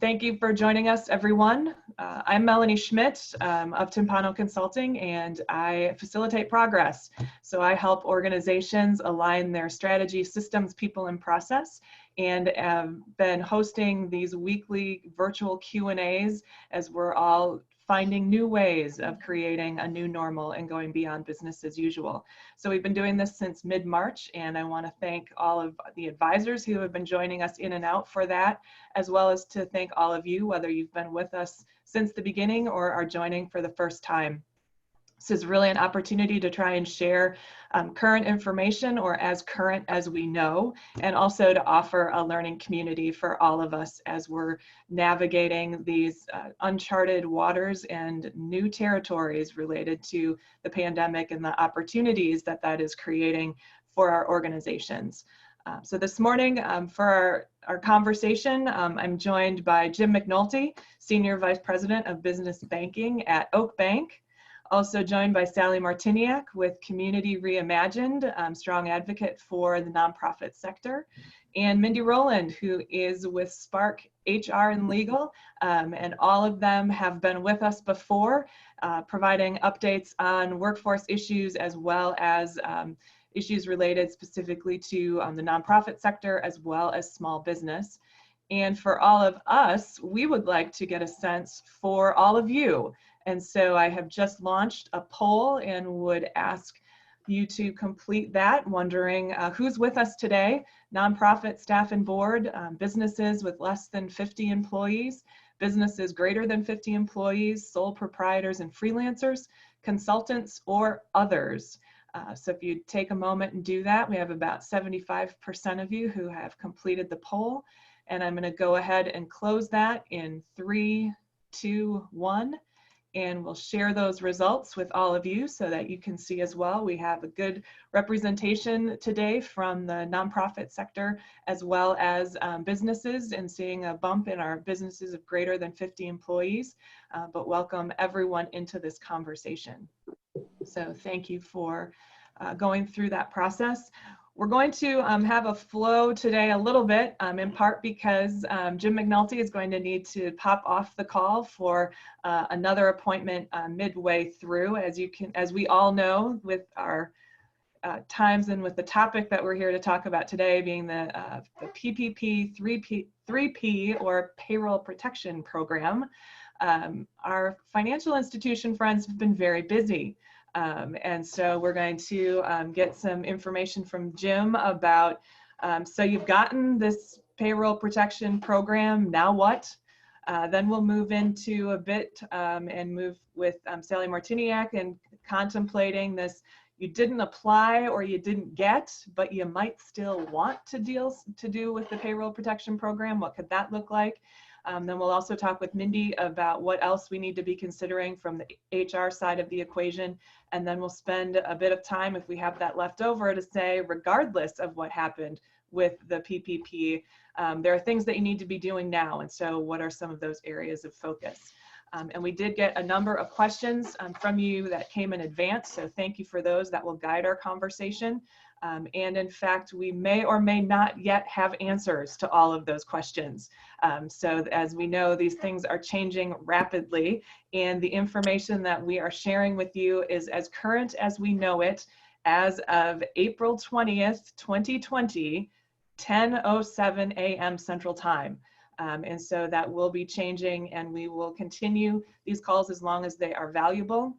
Thank you for joining us, everyone. I'm Melanie Schmidt of Timpano Consulting, and I facilitate progress. So I help organizations align their strategy, systems, people, and process, and have been hosting these weekly virtual Q&As as we're all finding new ways of creating a new normal and going beyond business as usual. So we've been doing this since mid-March, and I want to thank all of the advisors who have been joining us in and out for that, as well as to thank all of you, whether you've been with us since the beginning or are joining for the first time. This is really an opportunity to try and share current information, or as current as we know, and also to offer a learning community for all of us as we're navigating these uncharted waters and new territories related to the pandemic and the opportunities that that is creating for our organizations. So this morning for our conversation, I'm joined by Jim McNulty, Senior Vice President of Business Banking at Oak Bank. Also joined by Salli Martyniak with Community Reimagined, strong advocate for the nonprofit sector, and Mindy Rowland, who is with Spark HR and Legal, and all of them have been with us before, providing updates on workforce issues as well as issues related specifically to the nonprofit sector as well as small business. And for all of us, we would like to get a sense for all of you. And so I have just launched a poll and would ask you to complete that, wondering who's with us today: nonprofit staff and board, businesses with less than 50 employees, businesses greater than 50 employees, sole proprietors and freelancers, consultants, or others. So if you take a moment and do that, we have about 75% of you who have completed the poll. And I'm going to go ahead and close that in 3, 2, 1. And we'll share those results with all of you so that you can see as well. We have a good representation today from the nonprofit sector as well as businesses, and seeing a bump in our businesses of greater than 50 employees, but welcome everyone into this conversation. So thank you for going through that process. We're going to have a flow today a little bit, in part because Jim McNulty is going to need to pop off the call for another appointment midway through. As we all know, with our times and with the topic that we're here to talk about today being the PPP 3P or Payroll Protection Program, our financial institution friends have been very busy. And so we're going to get some information from Jim about, so you've gotten this payroll protection program, now what? Then we'll move into a bit and move with Salli Martyniak and contemplating this: you didn't apply or you didn't get, but you might still want to do with the payroll protection program. What could that look like? Then we'll also talk with Mindy about what else we need to be considering from the HR side of the equation. And then we'll spend a bit of time, if we have that left over, to say, regardless of what happened with the PPP, there are things that you need to be doing now. And so what are some of those areas of focus? And we did get a number of questions from you that came in advance. So thank you for those. That will guide our conversation. And in fact, we may or may not yet have answers to all of those questions. So as we know, these things are changing rapidly, and the information that we are sharing with you is as current as we know it as of April 20th, 2020, 10:07 a.m. Central Time. And so that will be changing, and we will continue these calls as long as they are valuable,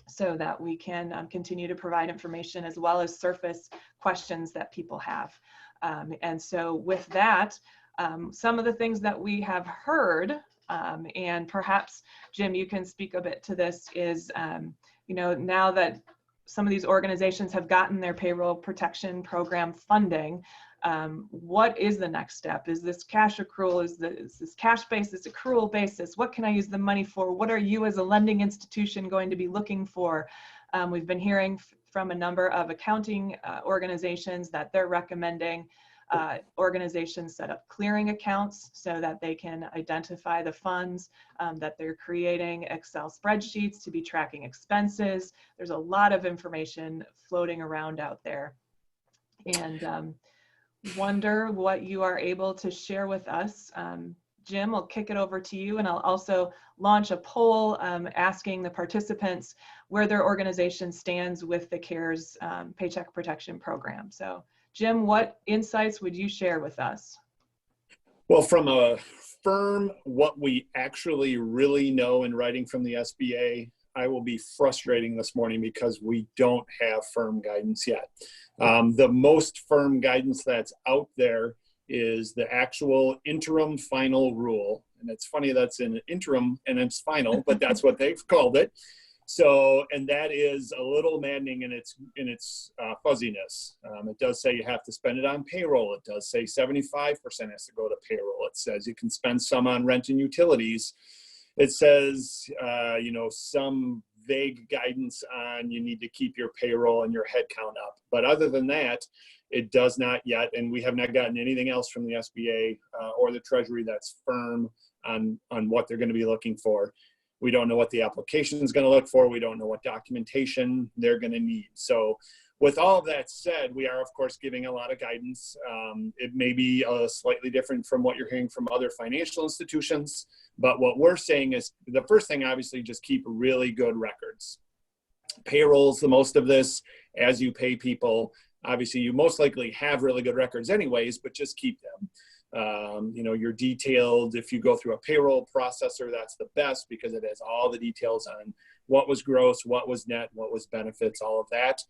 so that we can continue to provide information as well as surface questions that people have. And so with that, some of the things that we have heard, and perhaps Jim, you can speak a bit to this, is now that some of these organizations have gotten their payroll protection program funding, what is the next step? Is this cash accrual? Is this cash basis, accrual basis? What can I use the money for? What are you as a lending institution going to be looking for? We've been hearing from a number of accounting organizations that they're recommending organizations set up clearing accounts so that they can identify the funds, that they're creating Excel spreadsheets to be tracking expenses. There's a lot of information floating around out there. And wonder what you are able to share with us Jim, I'll kick it over to you, and I'll also launch a poll asking the participants where their organization stands with the CARES Paycheck Protection Program. So Jim, what insights would you share with us? Well, from a firm, what we actually really know in writing from the SBA, I will be frustrating this morning because we don't have firm guidance yet. The most firm guidance that's out there is the actual interim final rule. And it's funny that's an interim and it's final, but that's what they've called it. So, and that is a little maddening in its fuzziness. It does say you have to spend it on payroll. It does say 75% has to go to payroll. It says you can spend some on rent and utilities. It says, you know, some vague guidance on you need to keep your payroll and your head count up. But other than that, it does not yet. And we have not gotten anything else from the SBA or the Treasury that's firm on what they're going to be looking for. We don't know what the application is going to look for. We don't know what documentation they're going to need. So with all of that said, we are, of course, giving a lot of guidance. It may be slightly different from what you're hearing from other financial institutions. But what we're saying is the first thing, obviously, just keep really good records. Payroll's the most of this. As you pay people, obviously, you most likely have really good records anyways, but just keep them. You know, you're detailed. If you go through a payroll processor, that's the best because it has all the details on what was gross, what was net, what was benefits, all of that.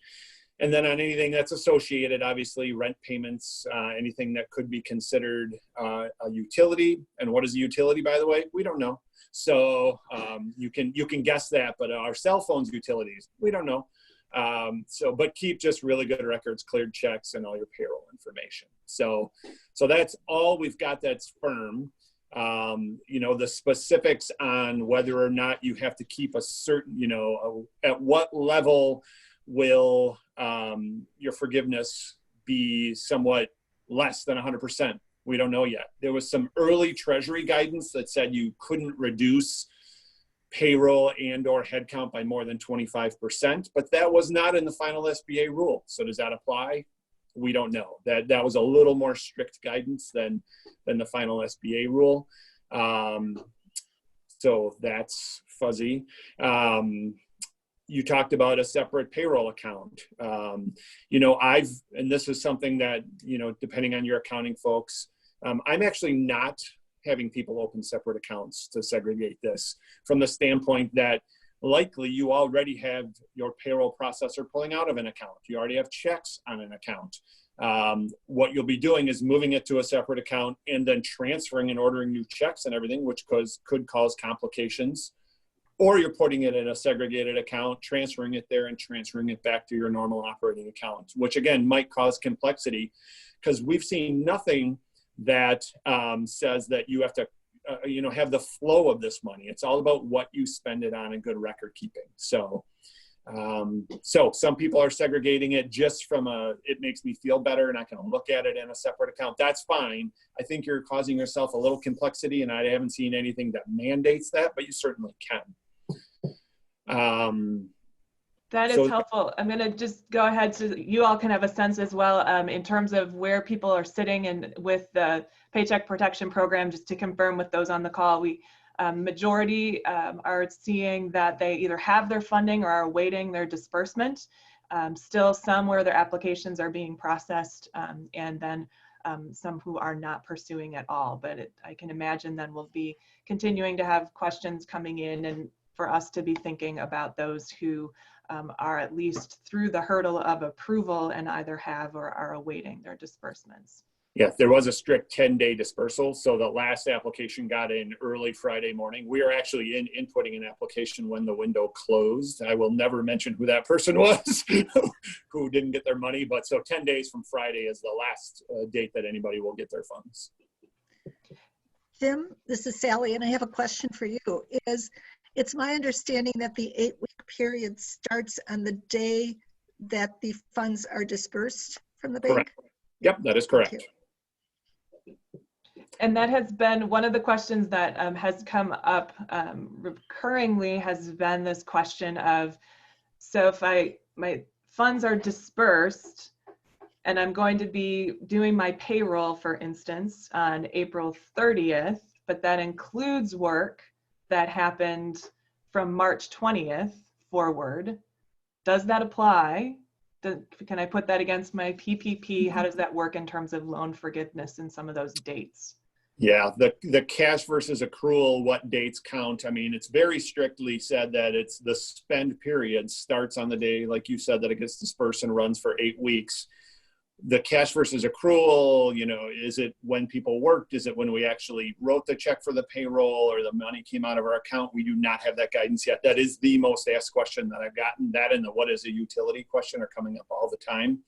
And then on anything that's associated, obviously rent payments, anything that could be considered a utility. And what is a utility, by the way? We don't know. So you can guess that, but our cell phones utilities, we don't know. But keep just really good records, cleared checks, and all your payroll information. So that's all we've got that's firm. You know, the specifics on whether or not you have to keep a certain, you know, at what level will your forgiveness be somewhat less than 100%? We don't know yet. There was some early Treasury guidance that said you couldn't reduce payroll and or headcount by more than 25%, but that was not in the final SBA rule. So does that apply? We don't know. That was a little more strict guidance than the final SBA rule. So that's fuzzy. You talked about a separate payroll account. You know, and this is something that, you know, depending on your accounting folks, I'm actually not having people open separate accounts to segregate this from the standpoint that likely you already have your payroll processor pulling out of an account. You already have checks on an account. What you'll be doing is moving it to a separate account and then transferring and ordering new checks and everything, which could cause complications. Or you're putting it in a segregated account, transferring it there and transferring it back to your normal operating account, which again might cause complexity because we've seen nothing that says that you have to, you know, have the flow of this money. It's all about what you spend it on and good record keeping. So some people are segregating it just from it makes me feel better and I can look at it in a separate account. That's fine. I think you're causing yourself a little complexity and I haven't seen anything that mandates that, but you certainly can. That is helpful. I'm going to just go ahead so you all can have a sense as well in terms of where people are sitting and with the Paycheck Protection Program, just to confirm with those on the call, we majority are seeing that they either have their funding or are awaiting their disbursement. Still some where their applications are being processed and then some who are not pursuing at all. But I can imagine then we'll be continuing to have questions coming in and for us to be thinking about those who are at least through the hurdle of approval and either have or are awaiting their disbursements. Yeah, there was a strict 10-day dispersal. So the last application got in early Friday morning. We are actually inputting an application when the window closed. I will never mention who that person was who didn't get their money. But so 10 days from Friday is the last date that anybody will get their funds. Jim, this is Salli, and I have a question for you. It's my understanding that the 8-week period starts on the day that the funds are dispersed from the bank? Correct. Yep, that is correct. And that has been one of the questions that has come up recurringly has been this question of, so if my funds are dispersed and I'm going to be doing my payroll, for instance, on April 30th, but that includes work that happened from March 20th forward. Does that apply? Can I put that against my PPP? How does that work in terms of loan forgiveness and some of those dates? Yeah, the cash versus accrual, what dates count? I mean, it's very strictly said that it's the spend period starts on the day, like you said, that it gets dispersed and runs for 8 weeks. The cash versus accrual, you know, is it when people worked? Is it when we actually wrote the check for the payroll or the money came out of our account? We do not have that guidance yet. That is the most asked question that I've gotten. That and the what is a utility question are coming up all the time.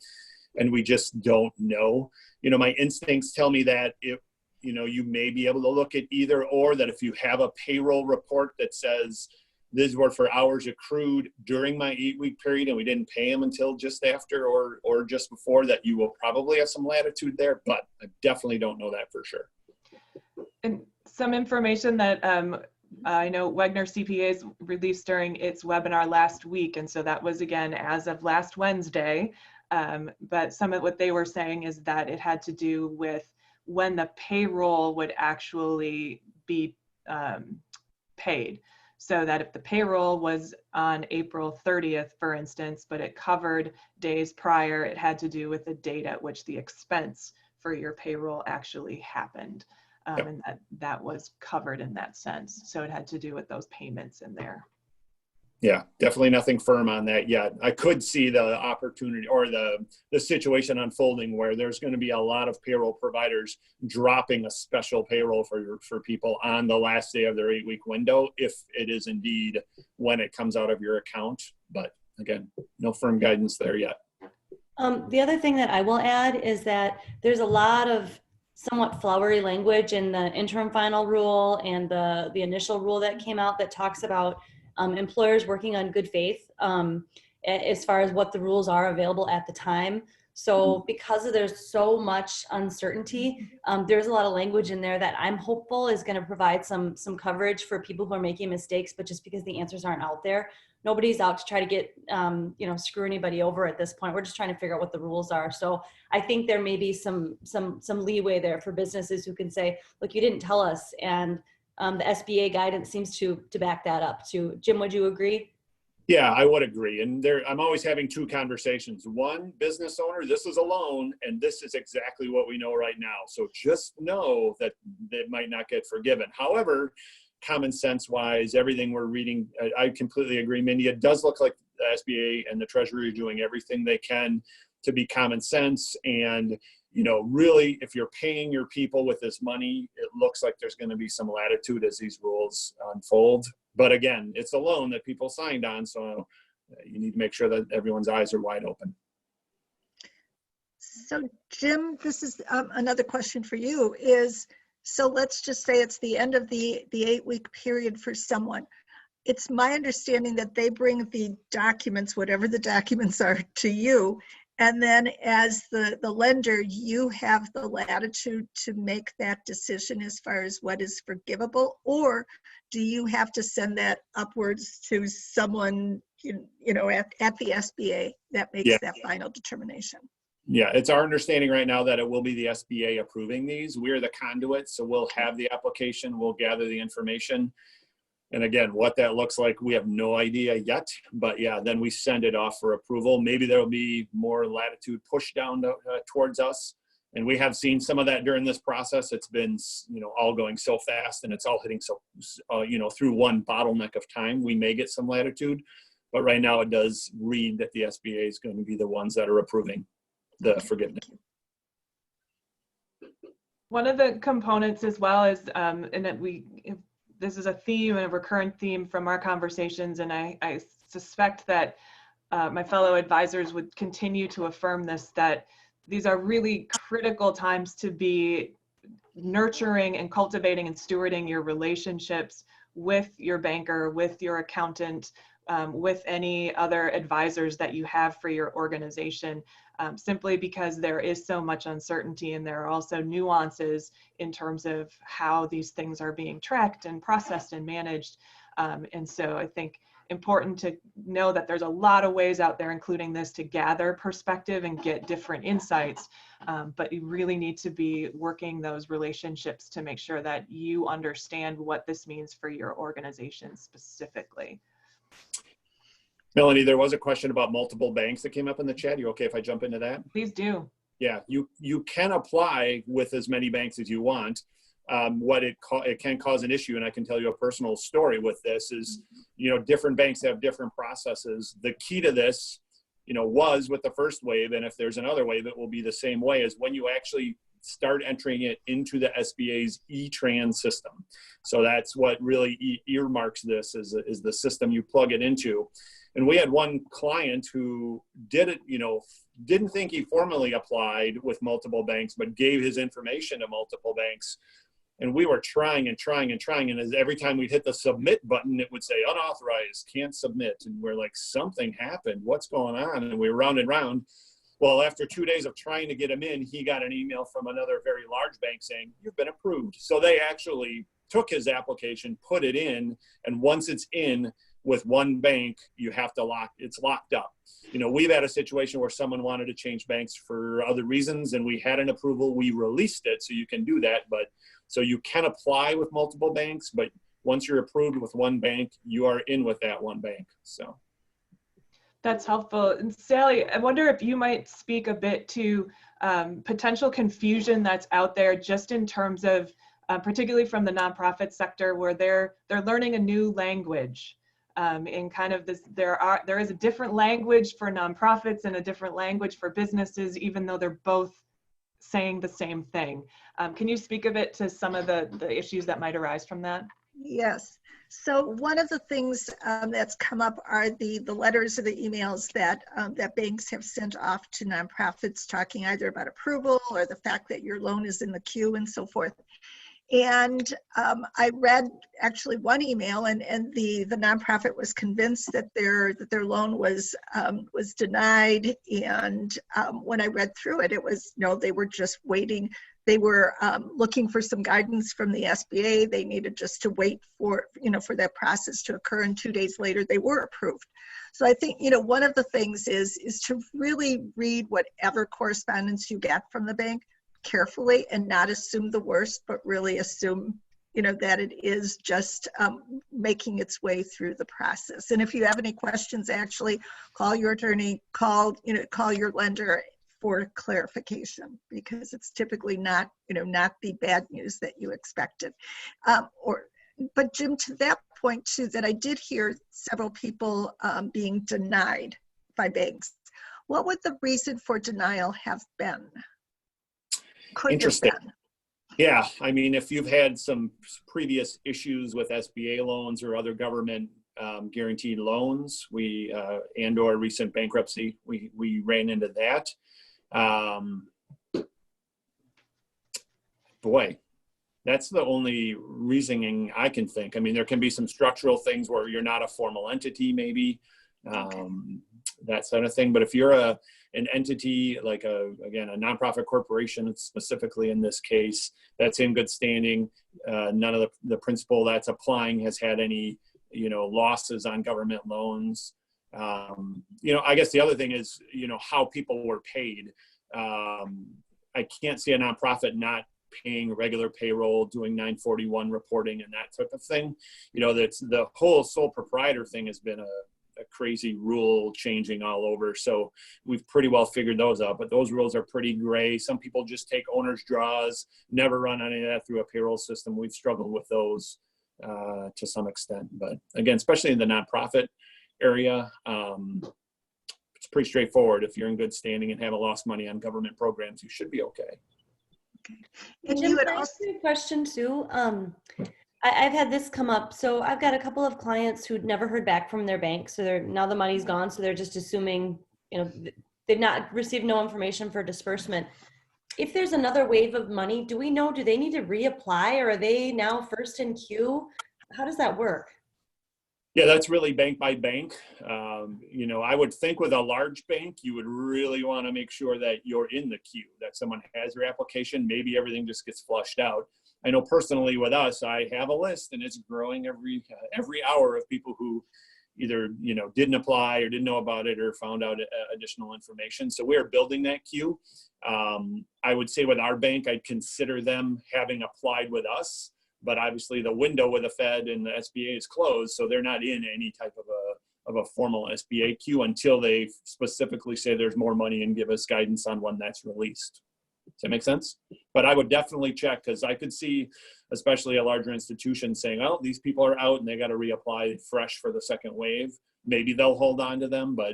And we just don't know. You know, my instincts tell me that if, you know, you may be able to look at either or, that if you have a payroll report that says these were for hours accrued during my 8-week period and we didn't pay them until just after or just before, that you will probably have some latitude there, but I definitely don't know that for sure. And some information that I know Wegner CPAs released during its webinar last week, and so that was again as of last Wednesday, but some of what they were saying is that it had to do with when the payroll would actually be paid. So that if the payroll was on April 30th, for instance, but it covered days prior, it had to do with the date at which the expense for your payroll actually happened. Yep. And that was covered in that sense. So it had to do with those payments in there. Yeah, definitely nothing firm on that yet. I could see the opportunity or the situation unfolding where there's going to be a lot of payroll providers dropping a special payroll for people on the last day of their 8-week window, if it is indeed when it comes out of your account. But again, no firm guidance there yet. The other thing that I will add is that there's a lot of somewhat flowery language in the interim final rule and the initial rule that came out that talks about employers working on good faith as far as what the rules are available at the time. So because there's so much uncertainty, there's a lot of language in there that I'm hopeful is going to provide some coverage for people who are making mistakes, but just because the answers aren't out there, nobody's out to try to get, screw anybody over at this point. We're just trying to figure out what the rules are. So I think there may be some leeway there for businesses who can say, look, you didn't tell us. And the SBA guidance seems to back that up too. Jim, would you agree? Yeah, I would agree. And I'm always having two conversations. One, business owner, this is a loan, and this is exactly what we know right now. So just know that it might not get forgiven. However, common sense wise, everything we're reading, I completely agree, Mindy. It does look like the SBA and the Treasury are doing everything they can to be common sense. And really, if you're paying your people with this money, it looks like there's going to be some latitude as these rules unfold. But again, it's a loan that people signed on, so you need to make sure that everyone's eyes are wide open. So Jim, this is another question for you is, so let's just say it's the end of the 8-week period for someone. It's my understanding that they bring the documents, whatever the documents are, to you. And then as the lender, you have the latitude to make that decision as far as what is forgivable, or do you have to send that upwards to someone, at the SBA that makes that final determination? Yeah, it's our understanding right now that it will be the SBA approving these. We're the conduit, so we'll have the application, we'll gather the information. And again, what that looks like, we have no idea yet. But yeah, then we send it off for approval. Maybe there'll be more latitude pushed down towards us. And we have seen some of that during this process. It's been, all going so fast, and it's all hitting so, through one bottleneck of time. We may get some latitude, but right now it does read that the SBA is going to be the ones that are approving the forgiveness. One of the components as well is, and that this is a theme and a recurrent theme from our conversations, and I suspect that my fellow advisors would continue to affirm this, that these are really critical times to be nurturing and cultivating and stewarding your relationships with your banker, with your accountant, with any other advisors that you have for your organization, simply because there is so much uncertainty, and there are also nuances in terms of how these things are being tracked and processed and managed. And so I think important to know that there's a lot of ways out there, including this, to gather perspective and get different insights. But you really need to be working those relationships to make sure that you understand what this means for your organization specifically. Melanie, there was a question about multiple banks that came up in the chat. You okay if I jump into that? Please do. Yeah, you can apply with as many banks as you want. It can cause an issue, and I can tell you a personal story with this is, different banks have different processes. The key to this, was with the first wave, and if there's another wave, it will be the same way, is when you actually start entering it into the SBA's E-Trans system. So that's what really earmarks this is the system you plug it into. And we had one client who did it, didn't think he formally applied with multiple banks, but gave his information to multiple banks. And we were trying and trying and trying. And as every time we'd hit the submit button, it would say unauthorized, can't submit. And we're like, something happened. What's going on? And we were round and round. Well, after 2 days of trying to get him in, he got an email from another very large bank saying, you've been approved. So they actually took his application, put it in, and once it's in with one bank, you have to it's locked up. We've had a situation where someone wanted to change banks for other reasons, and we had an approval. We released it, so you can do that. But so you can apply with multiple banks, but once you're approved with one bank, you are in with that one bank. So that's helpful. And Salli, I wonder if you might speak a bit to potential confusion that's out there, just in terms of, particularly from the nonprofit sector, where they're learning a new language. In kind of this, there is a different language for nonprofits and a different language for businesses, even though they're both saying the same thing. Can you speak a bit to some of the issues that might arise from that? Yes. So one of the things that's come up are the letters or the emails that banks have sent off to nonprofits, talking either about approval or the fact that your loan is in the queue and so forth. And I read actually one email, and the nonprofit was convinced that their loan was denied. And when I read through it, it was they were just waiting. They were looking for some guidance from the SBA. They needed just to wait for for that process to occur, and 2 days later they were approved. So I think one of the things is to really read whatever correspondence you get from the bank carefully and not assume the worst, but really assume that it is just making its way through the process. And if you have any questions, actually call your attorney, call your lender for clarification, because it's typically not the bad news that you expected. But Jim, to that point too, that I did hear several people being denied by banks. What would the reason for denial have been? Interesting. Yeah, I mean, if you've had some previous issues with SBA loans or other government guaranteed loans, and or recent bankruptcy, we ran into that. Boy, that's the only reasoning I can think. I mean, there can be some structural things where you're not a formal entity, maybe, that sort of thing. But if you're an entity like a nonprofit corporation, specifically in this case, that's in good standing, none of the principal that's applying has had any losses on government loans. I guess the other thing is how people were paid. I can't see a nonprofit not paying regular payroll, doing 941 reporting and that type of thing. That's the whole sole proprietor thing has been a crazy rule changing all over. So we've pretty well figured those out, but those rules are pretty gray. Some people just take owner's draws, never run any of that through a payroll system. We've struggled with those to some extent, but again, especially in the nonprofit area, it's pretty straightforward. If you're in good standing and haven't lost money on government programs, you should be okay. And Jim, you would can I ask you a question too? I've had this come up. So I've got a couple of clients who'd never heard back from their bank. So now the money's gone. So they're just assuming, they've not received no information for disbursement. If there's another wave of money, do they need to reapply, or are they now first in queue? How does that work? Yeah, that's really bank by bank. I would think with a large bank, you would really want to make sure that you're in the queue, that someone has your application. Maybe everything just gets flushed out. I know personally with us, I have a list, and it's growing every hour of people who either, didn't apply or didn't know about it or found out additional information. So we're building that queue. I would say with our bank, I'd consider them having applied with us, but obviously the window with the Fed and the SBA is closed. So they're not in any type of a formal SBA queue until they specifically say there's more money and give us guidance on when that's released. Does that make sense? But I would definitely check, because I could see, especially a larger institution, saying, oh, these people are out and they got to reapply fresh for the second wave. Maybe they'll hold on to them, but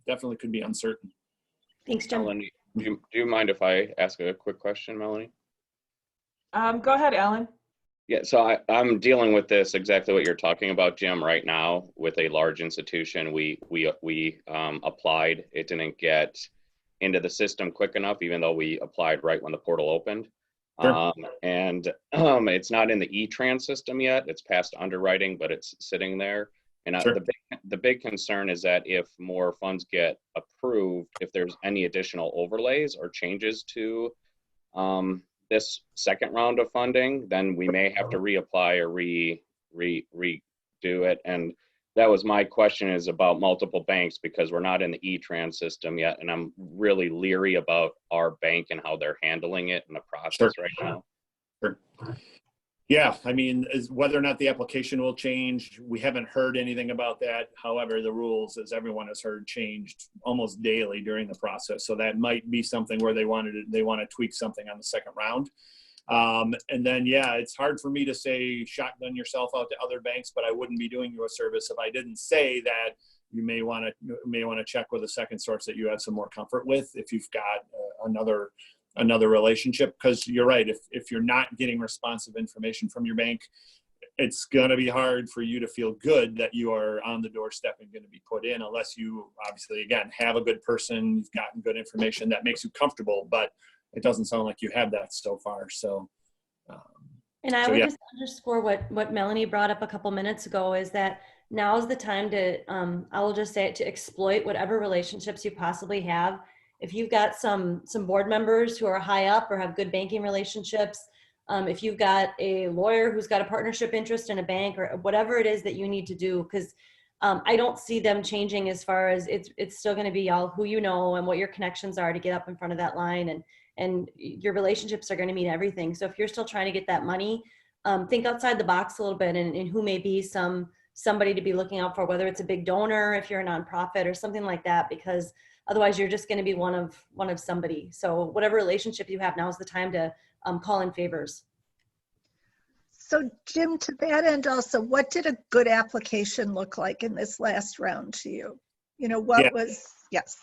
definitely could be uncertain. Thanks, Jim. Melanie, do you mind if I ask a quick question, Melanie? Go ahead, Alan. Yeah, so I'm dealing with this, exactly what you're talking about, Jim, right now with a large institution. We applied. It didn't get into the system quick enough, even though we applied right when the portal opened. Sure. It's not in the E-Trans system yet. It's past underwriting, but it's sitting there. And Sure. The big concern is that if more funds get approved, if there's any additional overlays or changes to this second round of funding, then we may have to reapply or redo it. And that was my question, is about multiple banks, because we're not in the E-Trans system yet. And I'm really leery about our bank and how they're handling it in the process right now. Sure. Yeah, I mean, whether or not the application will change, we haven't heard anything about that. However, the rules, as everyone has heard, changed almost daily during the process. So that might be something where they want to tweak something on the second round. And then, yeah, it's hard for me to say shotgun yourself out to other banks, but I wouldn't be doing you a service if I didn't say that you may want to check with a second source that you have some more comfort with if you've got another relationship. Because you're right, if you're not getting responsive information from your bank, it's going to be hard for you to feel good that you are on the doorstep and going to be put in, unless you obviously, again, have a good person, you've gotten good information that makes you comfortable. But it doesn't sound like you have that so far. So, and I would just underscore what Melanie brought up a couple minutes ago, is that now is the time to, I will just say it, to exploit whatever relationships you possibly have. If you've got some board members who are high up or have good banking relationships, if you've got a lawyer who's got a partnership interest in a bank, or whatever it is that you need to do, because I don't see them changing as far as it's still going to be all who you know and what your connections are to get up in front of that line, and your relationships are going to mean everything. So if you're still trying to get that money, think outside the box a little bit, and who may be somebody to be looking out for, whether it's a big donor, if you're a nonprofit or something like that, because otherwise you're just going to be one of somebody. So whatever relationship you have, now is the time to call in favors. So Jim, to that end also, what did a good application look like in this last round to you? Yes.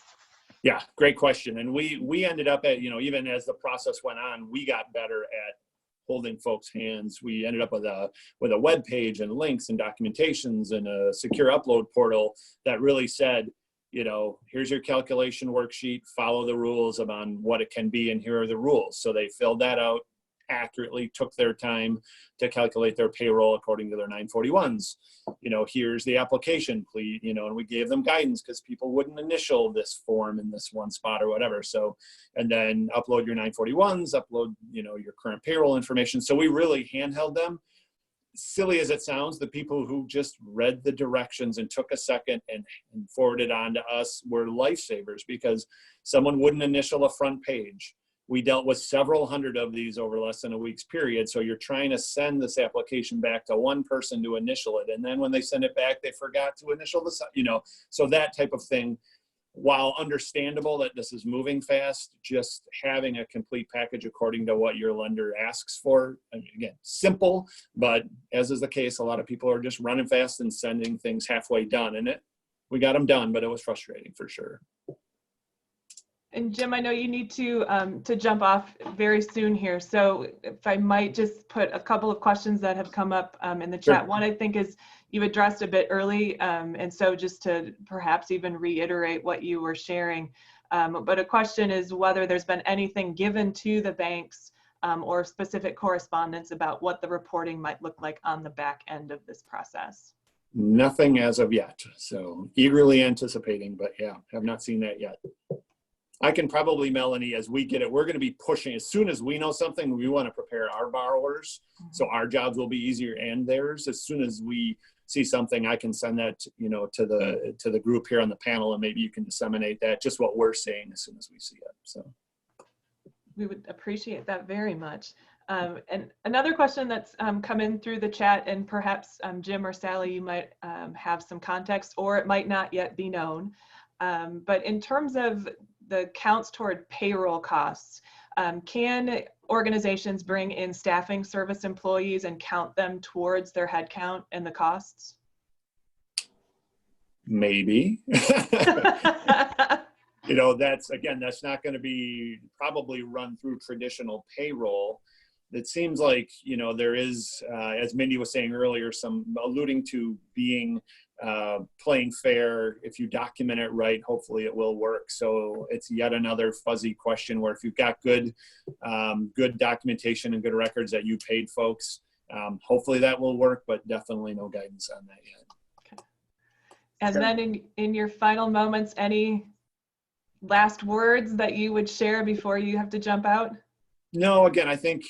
Yeah, great question. And we ended up at, even as the process went on, we got better at holding folks' hands. We ended up with a web page and links and documentations and a secure upload portal that really said, here's your calculation worksheet, follow the rules on what it can be, and here are the rules. So they filled that out accurately, took their time to calculate their payroll according to their 941s. Here's the application, please, and we gave them guidance because people wouldn't initial this form in this one spot or whatever. So, and then upload your 941s, upload, your current payroll information. So we really handheld them. Silly as it sounds, the people who just read the directions and took a second and forwarded on to us were lifesavers, because someone wouldn't initial a front page. We dealt with several hundred of these over less than a week's period. So you're trying to send this application back to one person to initial it. And then when they send it back, they forgot to initial this, so that type of thing. While understandable that this is moving fast, just having a complete package according to what your lender asks for, again, simple, but as is the case, a lot of people are just running fast and sending things halfway done. And we got them done, but it was frustrating for sure. And Jim, I know you need to jump off very soon here. So if I might just put a couple of questions that have come up in the chat. Sure. One, I think, is you addressed a bit early. And so just to perhaps even reiterate what you were sharing. But a question is whether there's been anything given to the banks or specific correspondence about what the reporting might look like on the back end of this process. Nothing as of yet. So eagerly anticipating, but yeah, have not seen that yet. I can probably, Melanie, as we get it, we're going to be pushing. As soon as we know something, we want to prepare our borrowers. So our jobs will be easier and theirs. As soon as we see something, I can send that, to the group here on the panel, and maybe you can disseminate that, just what we're seeing as soon as we see it. So we would appreciate that very much. And another question that's come in through the chat, and perhaps Jim or Salli, you might have some context, or it might not yet be known. But in terms of the counts toward payroll costs, can organizations bring in staffing service employees and count them towards their head count and the costs? Maybe. That's not going to be probably run through traditional payroll. It seems like, there is, as Mindy was saying earlier, some alluding to being playing fair. If you document it right, hopefully it will work. So it's yet another fuzzy question where if you've got good documentation and good records that you paid folks, hopefully that will work, but definitely no guidance on that yet. Okay. And then in your final moments, any last words that you would share before you have to jump out? No, again, I think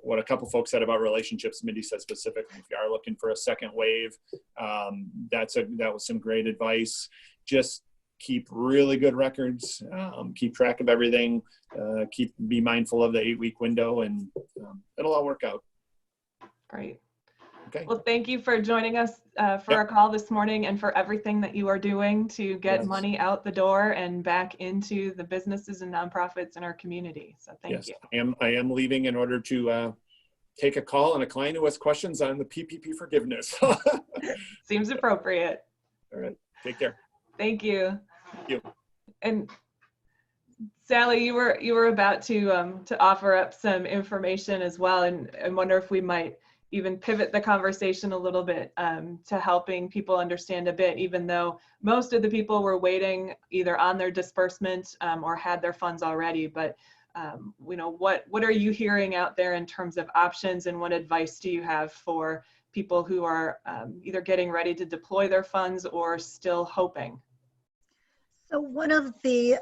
what a couple folks said about relationships, Mindy said specifically, if you are looking for a second wave, that was some great advice. Just keep really good records, keep track of everything, be mindful of the 8-week window, and it'll all work out. Great. Okay. Well, thank you for joining us for our call this morning, and for everything that you are doing to get money out the door and back into the businesses and nonprofits in our community. So thank you. I am leaving in order to take a call on a client who has questions on the PPP forgiveness. Seems appropriate. All right. Take care. Thank you. Thank you. And Salli, you were about to offer up some information as well, and I wonder if we might even pivot the conversation a little bit to helping people understand a bit, even though most of the people were waiting either on their disbursement or had their funds already. But what are you hearing out there in terms of options, and what advice do you have for people who are either getting ready to deploy their funds or still hoping? So one of the,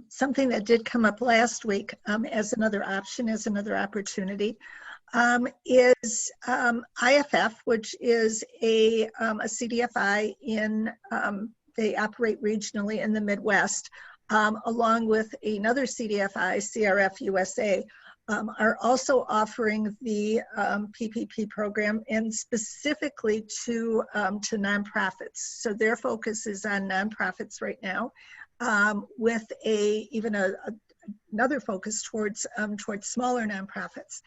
something that did come up last week as another option, as another opportunity, is IFF, which is a CDFI they operate regionally in the Midwest, along with another CDFI, CRF USA, are also offering the PPP program, and specifically to nonprofits. So their focus is on nonprofits right now, with another focus towards smaller nonprofits.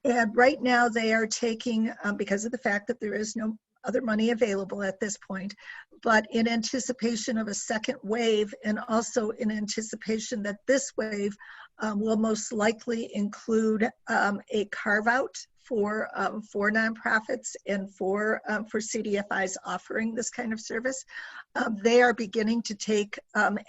And right now they are taking, because of the fact that there is no other money available at this point, but in anticipation of a second wave, and also in anticipation that this wave will most likely include a carve out for nonprofits and for CDFIs offering this kind of service, they are beginning to take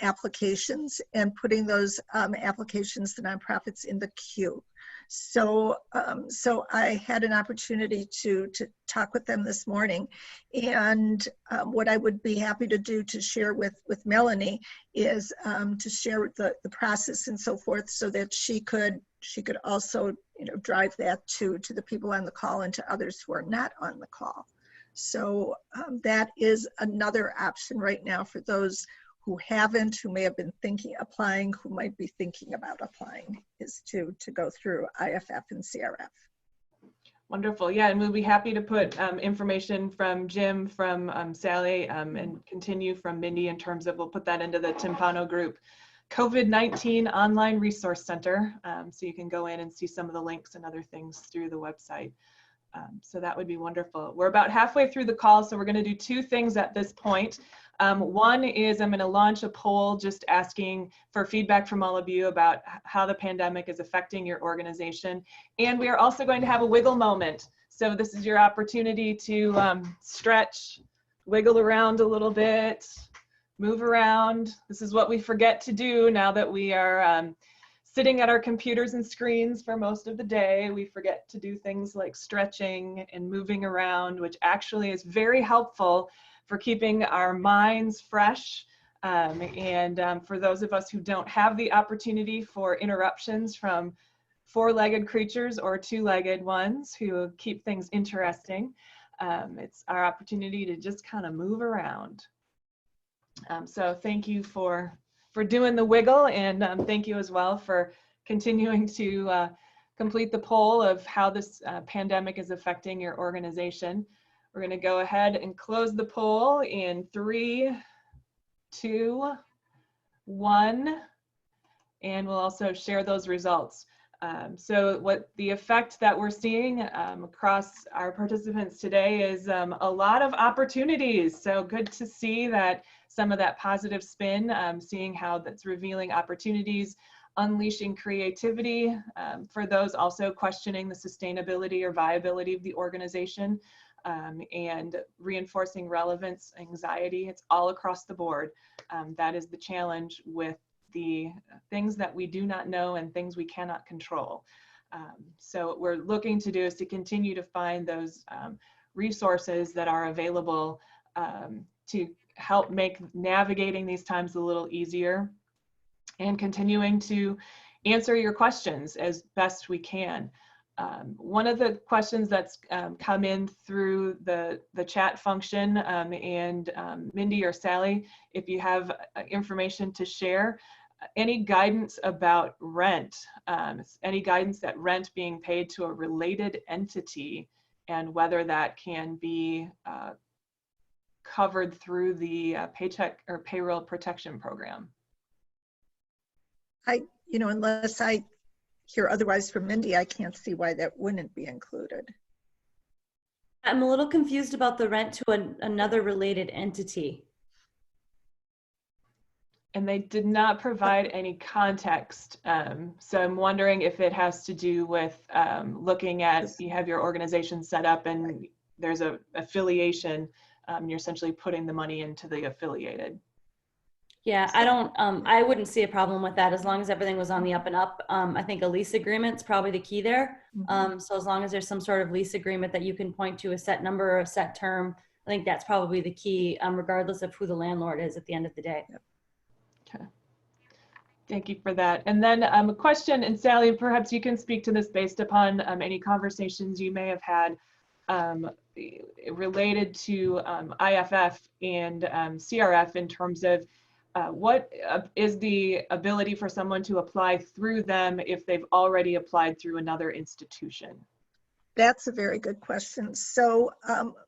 applications and putting those applications to nonprofits in the queue. So I had an opportunity to talk with them this morning, and what I would be happy to do to share with Melanie is to share the process and so forth, so that she could also drive that to the people on the call and to others who are not on the call. So that is another option right now for those who haven't, who may have been applying, who might be thinking about applying, is to go through IFF and CRF. Wonderful. Yeah, and we'll be happy to put information from Jim, from Salli, and continue from Mindy in terms of, we'll put that into the Timpano group COVID-19 Online Resource Center, so you can go in and see some of the links and other things through the website. So that would be wonderful. We're about halfway through the call, so we're going to do two things at this point. One is I'm going to launch a poll just asking for feedback from all of you about how the pandemic is affecting your organization. And we are also going to have a wiggle moment. So this is your opportunity to stretch, wiggle around a little bit, move around. This is what we forget to do now that we are sitting at our computers and screens for most of the day. We forget to do things like stretching and moving around, which actually is very helpful for keeping our minds fresh For those of us who don't have the opportunity for interruptions from four-legged creatures or two-legged ones who keep things interesting, it's our opportunity to just kind of move around. So thank you for doing the wiggle, and thank you as well for continuing to complete the poll of how this pandemic is affecting your organization. We're going to go ahead and close the poll in 3, 2, 1, and we'll also share those results. So what the effect that we're seeing across our participants today is a lot of opportunities. So good to see that some of that positive spin, seeing how that's revealing opportunities, unleashing creativity, for those also questioning the sustainability or viability of the organization, and reinforcing relevance, anxiety. It's all across the board. That is the challenge with the things that we do not know and things we cannot control. So what we're looking to do is to continue to find those resources that are available to help make navigating these times a little easier, and continuing to answer your questions as best we can. One of the questions that's come in through the chat function, and Mindy or Salli, if you have information to share, any guidance about rent, any guidance that rent being paid to a related entity, and whether that can be covered through the Paycheck or Payroll Protection Program. Unless I hear otherwise from Mindy, I can't see why that wouldn't be included. I'm a little confused about the rent to another related entity. And they did not provide any context. So I'm wondering if it has to do with looking at, you have your organization set up and there's a affiliation, you're essentially putting the money into the affiliated. Yeah, I wouldn't see a problem with that as long as everything was on the up and up. I think a lease agreement's probably the key there. So as long as there's some sort of lease agreement that you can point to, a set number or a set term, I think that's probably the key, regardless of who the landlord is at the end of the day. Yep. Okay. Thank you for that. And then a question, and Salli, perhaps you can speak to this based upon any conversations you may have had related to IFF and CRF in terms of what is the ability for someone to apply through them if they've already applied through another institution? That's a very good question. So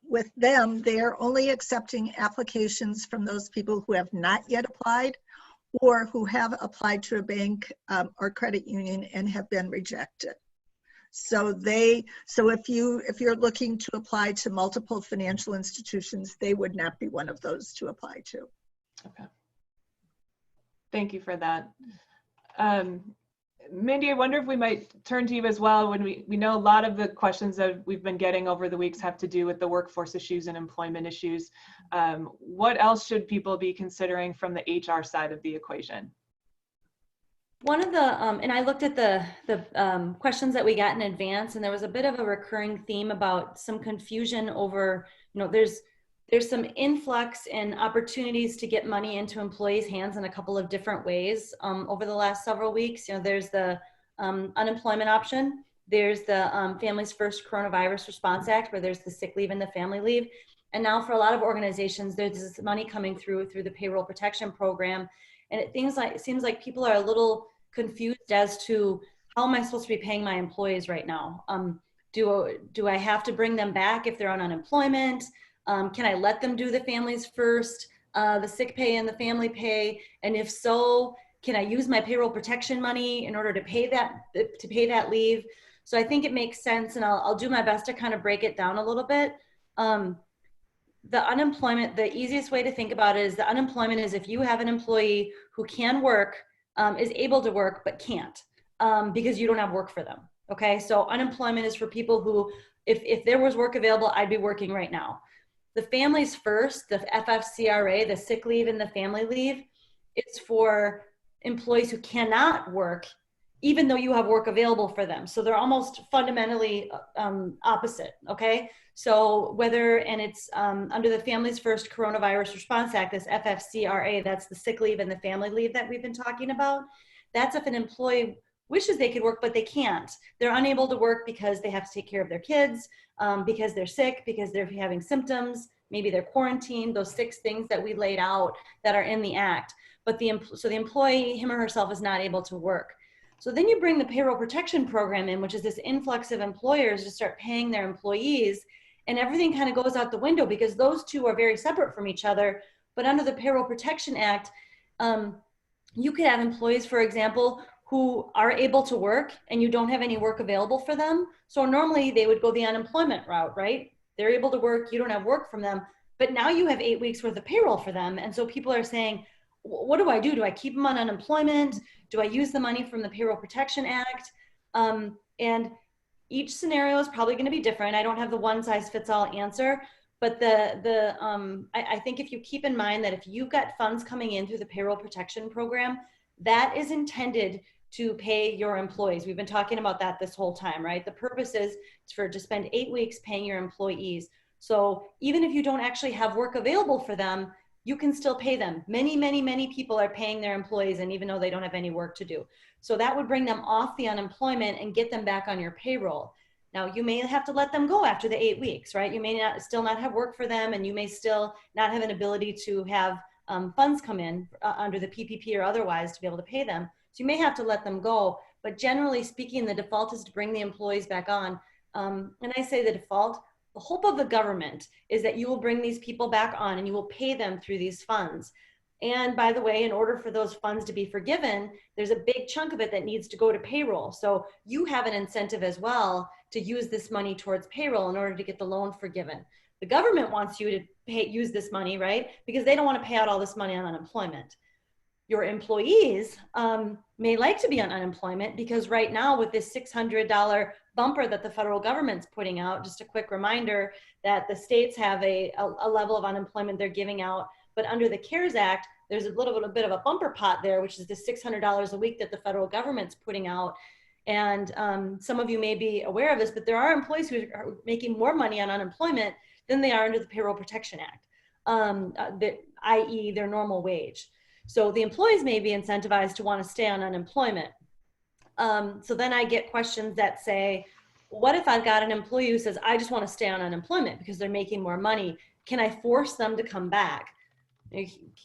with them, they're only accepting applications from those people who have not yet applied or who have applied to a bank or credit union and have been rejected. So if you're looking to apply to multiple financial institutions, they would not be one of those to apply to. Okay. Thank you for that. Mindy, I wonder if we might turn to you as well. When we know a lot of the questions that we've been getting over the weeks have to do with the workforce issues and employment issues. What else should people be considering from the HR side of the equation? One of the, and I looked at the questions that we got in advance, and there was a bit of a recurring theme about some confusion over, there's some influx and opportunities to get money into employees' hands in a couple of different ways over the last several weeks. There's the unemployment option. There's the Families First Coronavirus Response Act, where there's the sick leave and the family leave. And now for a lot of organizations, there's this money coming through the Payroll Protection Program. And it seems like people are a little confused as to how am I supposed to be paying my employees right now? Do I have to bring them back if they're on unemployment? Can I let them do the Families First, the sick pay and the family pay? And if so, can I use my payroll protection money in order to pay that leave? So I think it makes sense, and I'll do my best to kind of break it down a little bit. The unemployment, the easiest way to think about it is the unemployment is if you have an employee who can work, is able to work, but can't because you don't have work for them. Okay, so unemployment is for people who, if there was work available, I'd be working right now. The Families First, the FFCRA, the sick leave and the family leave, it's for employees who cannot work even though you have work available for them. So they're almost fundamentally opposite, okay? So whether, and it's under the Families First Coronavirus Response Act, this FFCRA, that's the sick leave and the family leave that we've been talking about. That's if an employee wishes they could work, but they can't. They're unable to work because they have to take care of their kids, because they're sick, because they're having symptoms, maybe they're quarantined, those 6 things that we laid out that are in the act. But so the employee, him or herself, is not able to work. So then you bring the payroll protection program in, which is this influx of employers to start paying their employees, and everything kind of goes out the window because those two are very separate from each other. But under the Payroll Protection Act, you could have employees, for example, who are able to work and you don't have any work available for them. So normally they would go the unemployment route, right? They're able to work, you don't have work from them, but now you have 8 weeks worth of payroll for them. And so people are saying, what do I do? Do I keep them on unemployment? Do I use the money from the Payroll Protection Act? And each scenario is probably going to be different. I don't have the one size fits all answer, but I think if you keep in mind that if you've got funds coming in through the Payroll Protection Program, that is intended to pay your employees. We've been talking about that this whole time, right? The purpose is to spend 8 weeks paying your employees. So even if you don't actually have work available for them, you can still pay them. Many people are paying their employees, and even though they don't have any work to do. So that would bring them off the unemployment and get them back on your payroll. Now, you may have to let them go after the 8 weeks, right? You may still not have work for them, and you may still not have an ability to have funds come in under the PPP or otherwise to be able to pay them. So you may have to let them go. But generally speaking, the default is to bring the employees back on. And I say the default, the hope of the government is that you will bring these people back on and you will pay them through these funds. And by the way, in order for those funds to be forgiven, there's a big chunk of it that needs to go to payroll. So you have an incentive as well to use this money towards payroll in order to get the loan forgiven. The government wants you to use this money, right? Because they don't want to pay out all this money on unemployment. Your employees may like to be on unemployment because right now with this $600 bumper that the federal government's putting out, just a quick reminder that the states have a level of unemployment they're giving out, but under the CARES Act, there's a little bit of a bumper pot there, which is the $600 a week that the federal government's putting out. And some of you may be aware of this, but there are employees who are making more money on unemployment than they are under the Payroll Protection Act, i.e. their normal wage. So the employees may be incentivized to want to stay on unemployment. So then I get questions that say, what if I've got an employee who says, I just want to stay on unemployment because they're making more money? Can I force them to come back?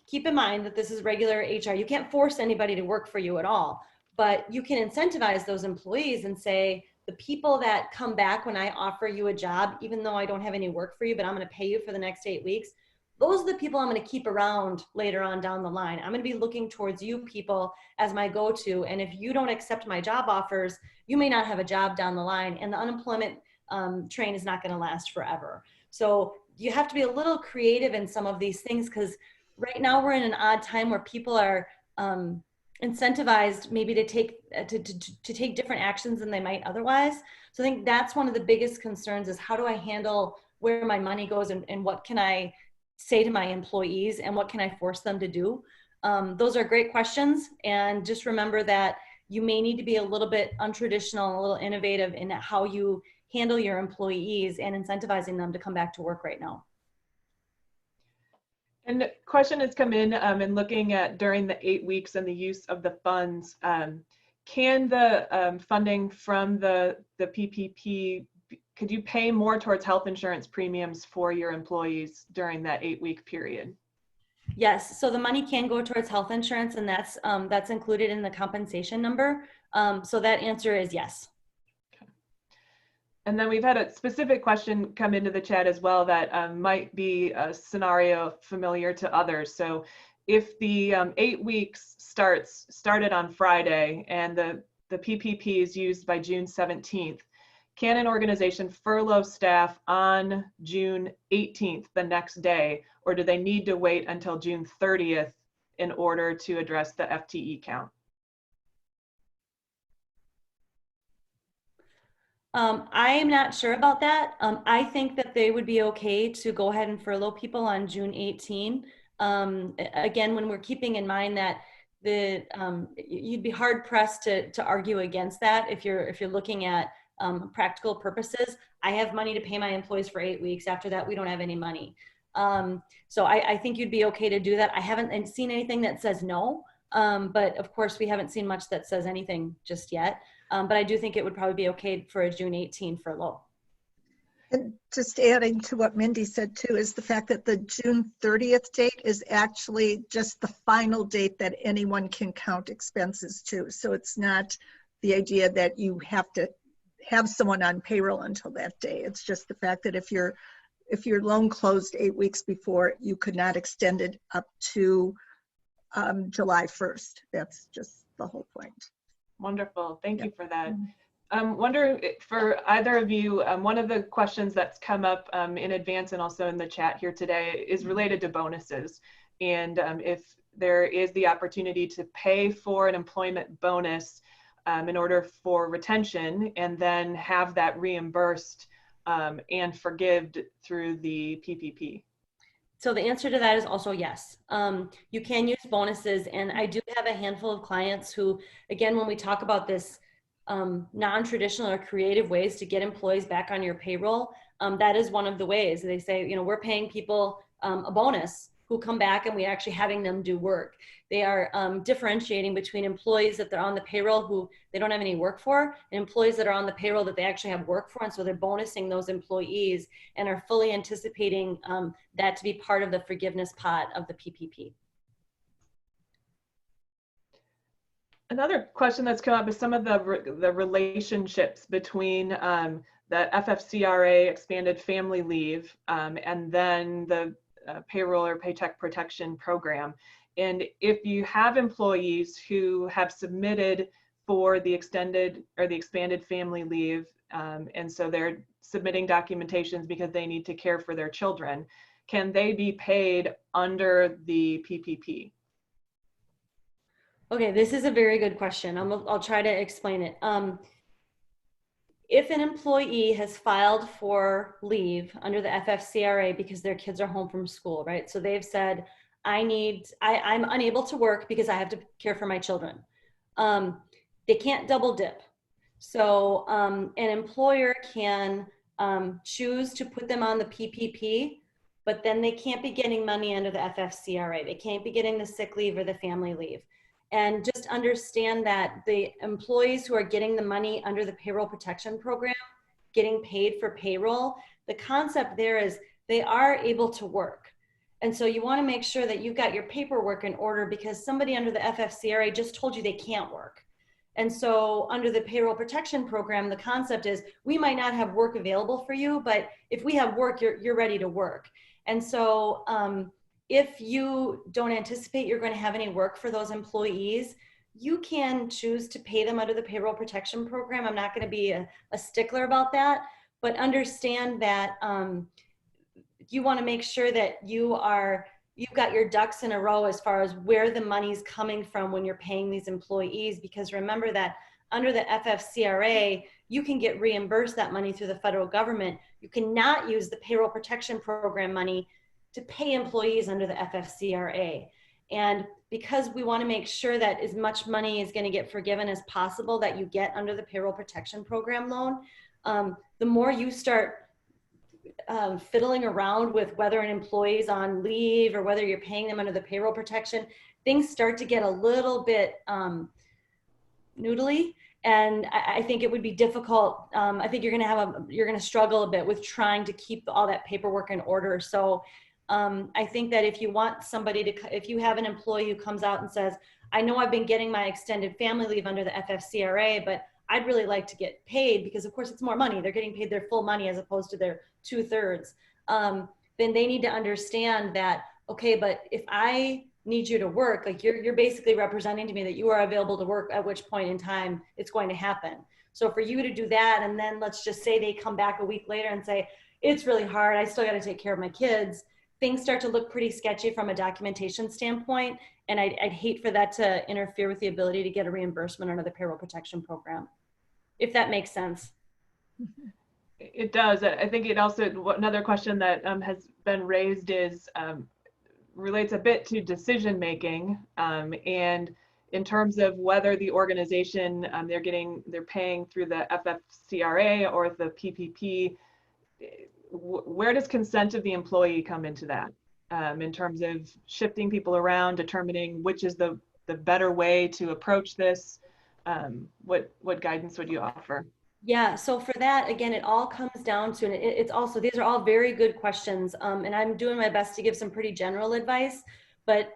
Keep in mind that this is regular HR. You can't force anybody to work for you at all, but you can incentivize those employees and say, the people that come back when I offer you a job, even though I don't have any work for you, but I'm going to pay you for the next 8 weeks, those are the people I'm going to keep around later on down the line. I'm going to be looking towards you people as my go-to. And if you don't accept my job offers, you may not have a job down the line, and the unemployment train is not going to last forever. So you have to be a little creative in some of these things, because right now we're in an odd time where people are incentivized maybe to take different actions than they might otherwise. So I think that's one of the biggest concerns is how do I handle where my money goes and what can I say to my employees and what can I force them to do? Those are great questions. And just remember that you may need to be a little bit untraditional, a little innovative in how you handle your employees and incentivizing them to come back to work right now. And a question has come in looking at during the 8 weeks and the use of the funds, can the funding from the PPP, could you pay more towards health insurance premiums for your employees during that 8-week period? Yes, so the money can go towards health insurance, and that's included in the compensation number. So that answer is yes. Okay. And then we've had a specific question come into the chat as well that might be a scenario familiar to others. So if the 8 weeks started on Friday and the PPP is used by June 17th, can an organization furlough staff on June 18th, the next day, or do they need to wait until June 30th in order to address the FTE count? I am not sure about that. I think that they would be okay to go ahead and furlough people on June 18. Again, when we're keeping in mind that you'd be hard pressed to argue against that if you're looking at practical purposes. I have money to pay my employees for 8 weeks. After that, we don't have any money. So I think you'd be okay to do that. I haven't seen anything that says no, but of course we haven't seen much that says anything just yet. But I do think it would probably be okay for a June 18 furlough. And just adding to what Mindy said too, is the fact that the June 30th date is actually just the final date that anyone can count expenses to. So it's not the idea that you have to have someone on payroll until that day. It's just the fact that if your loan closed 8 weeks before, you could not extend it up to July 1st. That's just the whole point. Wonderful. Thank you for that. Wonder for either of you, one of the questions that's come up in advance and also in the chat here today is related to bonuses. And if there is the opportunity to pay for an employment bonus in order for retention and then have that reimbursed and forgived through the PPP. So the answer to that is also yes. You can use bonuses, and I do have a handful of clients who, again, when we talk about this non-traditional or creative ways to get employees back on your payroll, that is one of the ways. They say, you know, we're paying people a bonus who come back and we're actually having them do work. They are differentiating between employees that they're on the payroll who they don't have any work for, and employees that are on the payroll that they actually have work for. And so they're bonusing those employees and are fully anticipating that to be part of the forgiveness pot of the PPP. Another question that's come up is some of the relationships between the FFCRA expanded family leave and then the payroll or paycheck protection program. And if you have employees who have submitted for the extended or the expanded family leave, and so they're submitting documentations because they need to care for their children, can they be paid under the PPP? Okay, this is a very good question. I'll try to explain it. If an employee has filed for leave under the FFCRA because their kids are home from school, right? So they've said, I'm unable to work because I have to care for my children. They can't double dip. So an employer can choose to put them on the PPP, but then they can't be getting money under the FFCRA. They can't be getting the sick leave or the family leave. And just understand that the employees who are getting the money under the payroll protection program, getting paid for payroll, the concept there is they are able to work. And so you want to make sure that you've got your paperwork in order, because somebody under the FFCRA just told you they can't work. And so under the payroll protection program, the concept is we might not have work available for you, but if we have work, you're ready to work. And so if you don't anticipate you're going to have any work for those employees, you can choose to pay them under the payroll protection program. I'm not going to be a stickler about that, but understand that you want to make sure that you've got your ducks in a row as far as where the money's coming from when you're paying these employees, because remember that under the FFCRA, you can get reimbursed that money through the federal government. You cannot use the payroll protection program money to pay employees under the FFCRA. And because we want to make sure that as much money is going to get forgiven as possible that you get under the payroll protection program loan, the more you start fiddling around with whether an employee is on leave or whether you're paying them under the payroll protection, things start to get a little bit noodly. And I think it would be difficult. I think you're going to struggle a bit with trying to keep all that paperwork in order. So I think that if you want somebody to, if you have an employee who comes out and says, I know I've been getting my extended family leave under the FFCRA, but I'd really like to get paid because of course it's more money. They're getting paid their full money as opposed to their 2/3. Then they need to understand that, okay, but if I need you to work, like you're basically representing to me that you are available to work at which point in time it's going to happen. So for you to do that, and then let's just say they come back a week later and say, it's really hard, I still got to take care of my kids, things start to look pretty sketchy from a documentation standpoint. And I'd hate for that to interfere with the ability to get a reimbursement under the payroll protection program, if that makes sense. It does. I think it also, another question that has been raised is, relates a bit to decision making. And in terms of whether the organization they're paying through the FFCRA or the PPP, where does consent of the employee come into that? In terms of shifting people around, determining which is the better way to approach this? What guidance would you offer? Yeah, so for that, again, it all comes down to, and it's also, these are all very good questions, and I'm doing my best to give some pretty general advice, but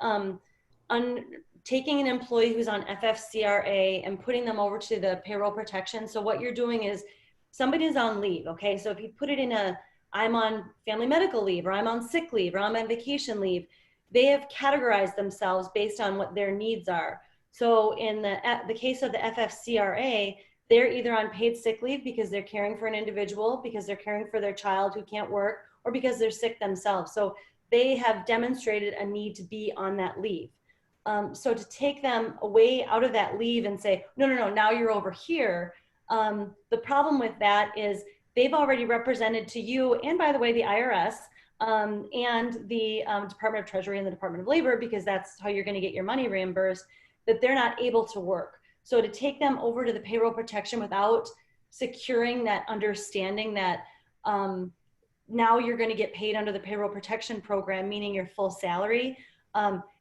taking an employee who's on FFCRA and putting them over to the payroll protection. So what you're doing is somebody's on leave, okay? So if you put it in I'm on family medical leave, or I'm on sick leave, or I'm on vacation leave, they have categorized themselves based on what their needs are. So in the case of the FFCRA, they're either on paid sick leave because they're caring for an individual, because they're caring for their child who can't work, or because they're sick themselves. So they have demonstrated a need to be on that leave. So to take them away out of that leave and say, no, now you're over here. The problem with that is they've already represented to you, and by the way, the IRS and the Department of Treasury and the Department of Labor, because that's how you're going to get your money reimbursed, that they're not able to work. So to take them over to the payroll protection without securing that understanding that now you're going to get paid under the payroll protection program, meaning your full salary,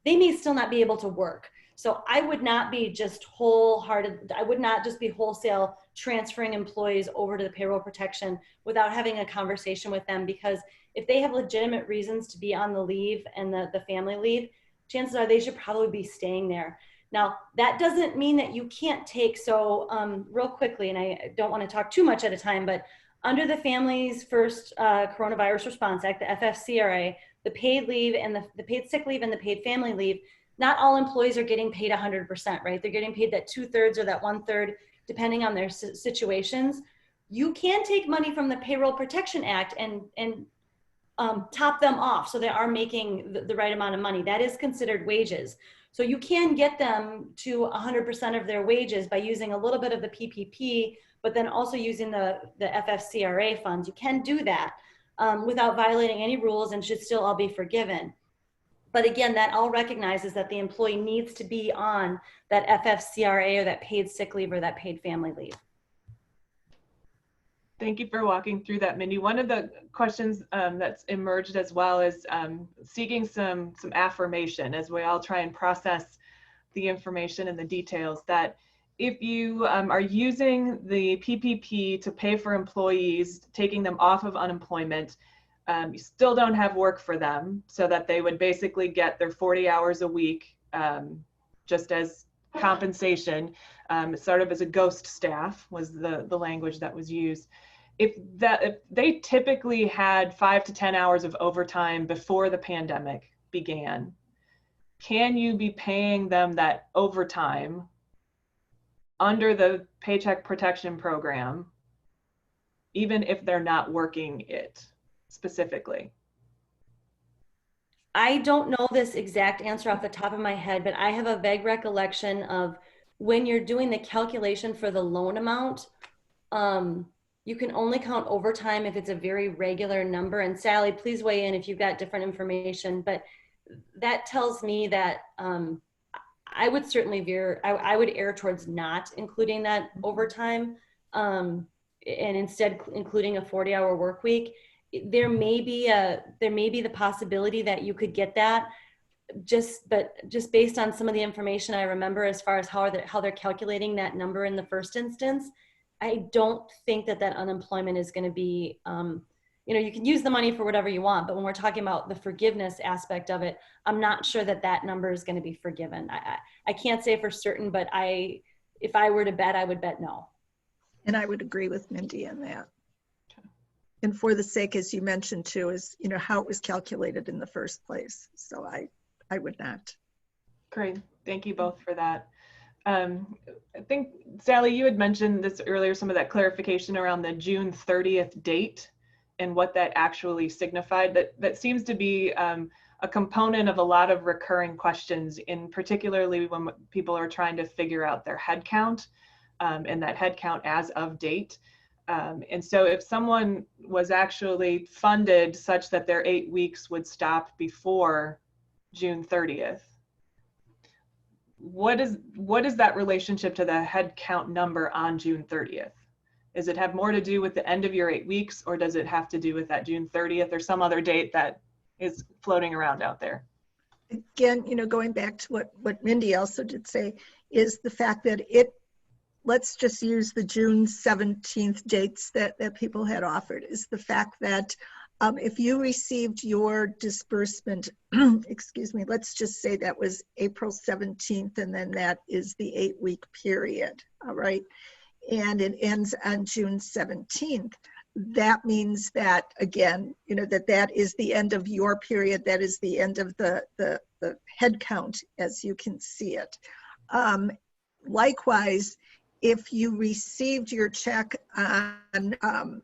they may still not be able to work. So I would not be just I would not just be wholesale transferring employees over to the payroll protection without having a conversation with them, because if they have legitimate reasons to be on the leave and the family leave, chances are they should probably be staying there. Now, that doesn't mean that you can't take, real quickly, and I don't want to talk too much at a time, but under the Families First Coronavirus Response Act, the FFCRA, the paid leave and the paid sick leave and the paid family leave, not all employees are getting paid 100%, right? They're getting paid that 2/3 or that 1/3, depending on their situations. You can take money from the Payroll Protection Act and top them off so they are making the right amount of money. That is considered wages. So you can get them to 100% of their wages by using a little bit of the PPP, but then also using the FFCRA funds. You can do that without violating any rules and should still all be forgiven. But again, that all recognizes that the employee needs to be on that FFCRA or that paid sick leave or that paid family leave. Thank you for walking through that, Mindy. One of the questions that's emerged as well is seeking some affirmation as we all try and process the information and the details, that if you are using the PPP to pay for employees, taking them off of unemployment, you still don't have work for them, so that they would basically get their 40 hours a week just as compensation, sort of as a ghost staff was the language that was used. If they typically had 5 to 10 hours of overtime before the pandemic began, can you be paying them that overtime under the Paycheck Protection Program, even if they're not working it specifically? I don't know this exact answer off the top of my head, but I have a vague recollection of when you're doing the calculation for the loan amount, you can only count overtime if it's a very regular number. And Sally, please weigh in if you've got different information, but that tells me that I would certainly I would err towards not including that overtime and instead including a 40-hour work week. There may be the possibility that you could get that, but just based on some of the information I remember as far as how they're calculating that number in the first instance, I don't think that unemployment is going to be, you can use the money for whatever you want, but when we're talking about the forgiveness aspect of it, I'm not sure that number is going to be forgiven. I can't say for certain, but if I were to bet, I would bet no. And I would agree with Mindy on that. And for the sake, as you mentioned too, is, how it was calculated in the first place. So I would not. Great, thank you both for that. I think, Sally, you had mentioned this earlier, some of that clarification around the June 30th date and what that actually signified. That seems to be a component of a lot of recurring questions, in particularly when people are trying to figure out their head count and that head count as of date. And so if someone was actually funded such that their 8 weeks would stop before June 30th, what is that relationship to the head count number on June 30th? Does it have more to do with the end of your 8 weeks, or does it have to do with that June 30th or some other date that is floating around out there? Again, going back to what Mindy also did say, is the fact that let's just use the June 17th dates that people had offered, is the fact that if you received your disbursement, excuse me, let's just say that was April 17th, and then that is the 8-week period, all right? And it ends on June 17th. That means that, again, that is the end of your period. That is the end of the head count as you can see it. Likewise, if you received your check on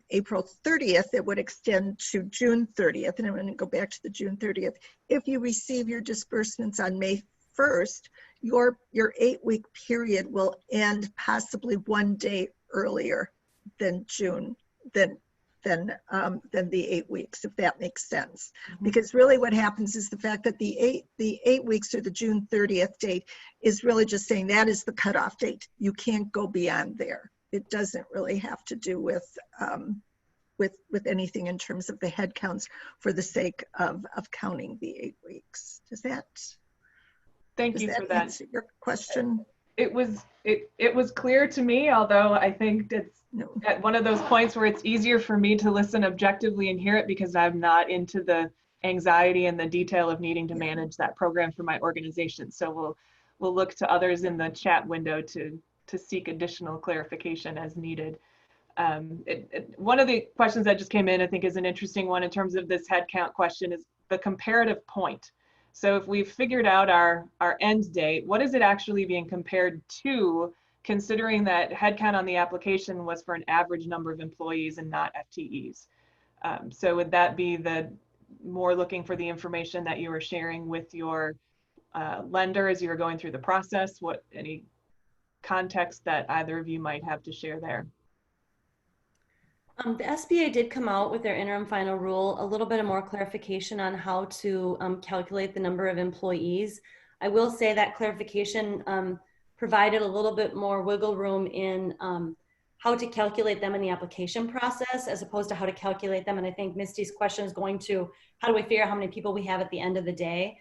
April 30th, it would extend to June 30th. And I'm going to go back to the June 30th. If you receive your disbursements on May 1st, your 8-week period will end possibly 1 day earlier than June, than the 8 weeks, if that makes sense. Mm-hmm. Because really what happens is the fact that the eight weeks, or the June 30th date, is really just saying that is the cutoff date. You can't go beyond there. It doesn't really have to do with anything in terms of the head counts for the sake of counting the 8 weeks. Thank you for that. Answer your question? It was clear to me, although I think it's at one of those points where it's easier for me to listen objectively and hear it because I'm not into the anxiety and the detail of needing to manage that program for my organization. So we'll look to others in the chat window to seek additional clarification as needed. One of the questions that just came in, I think, is an interesting one in terms of this headcount question, is the comparative point. So if we've figured out our end date, what is it actually being compared to, considering that headcount on the application was for an average number of employees and not FTEs? So would that be the more looking for the information that you were sharing with your lender as you were going through the process? Any context that either of you might have to share there? The SBA did come out with their interim final rule, a little bit of more clarification on how to calculate the number of employees. I will say that clarification provided a little bit more wiggle room in how to calculate them in the application process as opposed to how to calculate them. And I think Misty's question is going to, how do we figure out how many people we have at the end of the day?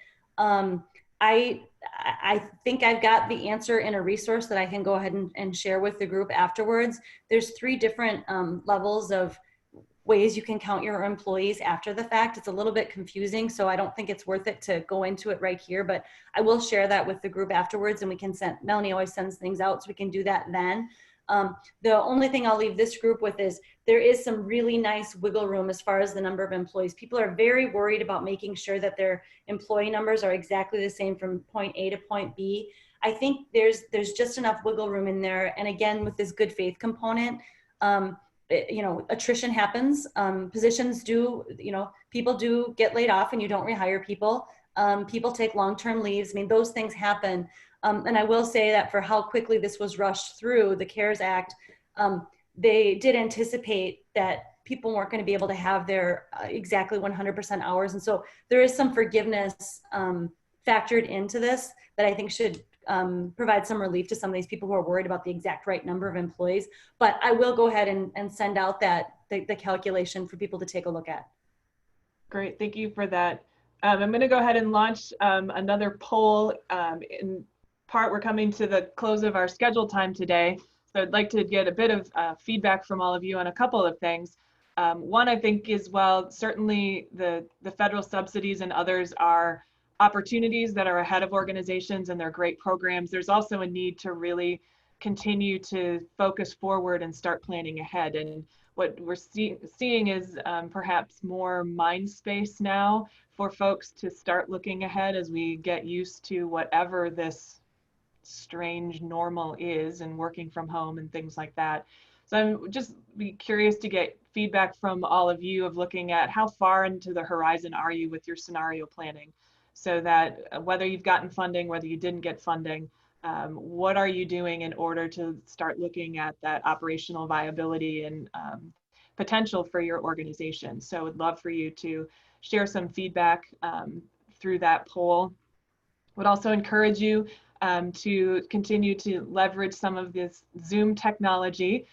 I think I've got the answer in a resource that I can go ahead and share with the group afterwards. There's 3 different levels of ways you can count your employees after the fact. It's a little bit confusing, so I don't think it's worth it to go into it right here, but I will share that with the group afterwards, and we can send, Melanie always sends things out, so we can do that then. The only thing I'll leave this group with is there is some really nice wiggle room as far as the number of employees. People are very worried about making sure that their employee numbers are exactly the same from point A to point B. I think there's just enough wiggle room in there. And again, with this good faith component, attrition happens. Positions do, people do get laid off and you don't rehire people. People take long-term leaves. I mean, those things happen. And I will say that for how quickly this was rushed through the CARES Act, they did anticipate that people weren't going to be able to have their exactly 100% hours. And so there is some forgiveness factored into this that I think should provide some relief to some of these people who are worried about the exact right number of employees. But I will go ahead and send out the calculation for people to take a look at. Great, thank you for that. I'm going to go ahead and launch another poll. In part, we're coming to the close of our scheduled time today. So I'd like to get a bit of feedback from all of you on a couple of things. One, I think, is, well, certainly the federal subsidies and others are opportunities that are ahead of organizations, and they're great programs. There's also a need to really continue to focus forward and start planning ahead. And what we're seeing is perhaps more mind space now for folks to start looking ahead as we get used to whatever this strange normal is, and working from home and things like that. So I'm just be curious to get feedback from all of you of looking at how far into the horizon are you with your scenario planning, so that whether you've gotten funding, whether you didn't get funding, what are you doing in order to start looking at that operational viability and potential for your organization. So I'd love for you to share some feedback through that poll. Would also encourage you, to continue to leverage some of this Zoom technology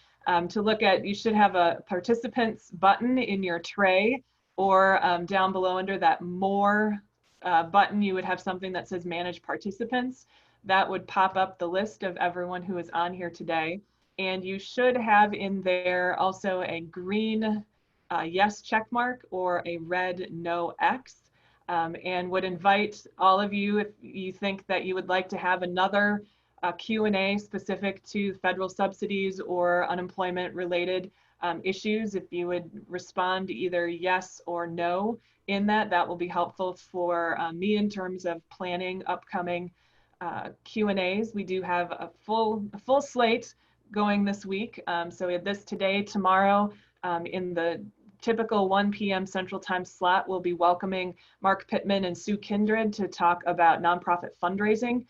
to look at. You should have a participants button in your tray, or down below under that more button, you would have something that says manage participants. That would pop up the list of everyone who is on here today. And you should have in there also a green yes check mark or a red no X. And would invite all of you, if you think that you would like to have another Q&A specific to federal subsidies or unemployment related issues, if you would respond either yes or no in that, that will be helpful for me in terms of planning upcoming Q&As. We do have a full slate going this week. So we have this today, tomorrow, in the typical 1 p.m. Central Time slot. We'll be welcoming Mark Pittman and Sue Kindred to talk about nonprofit fundraising.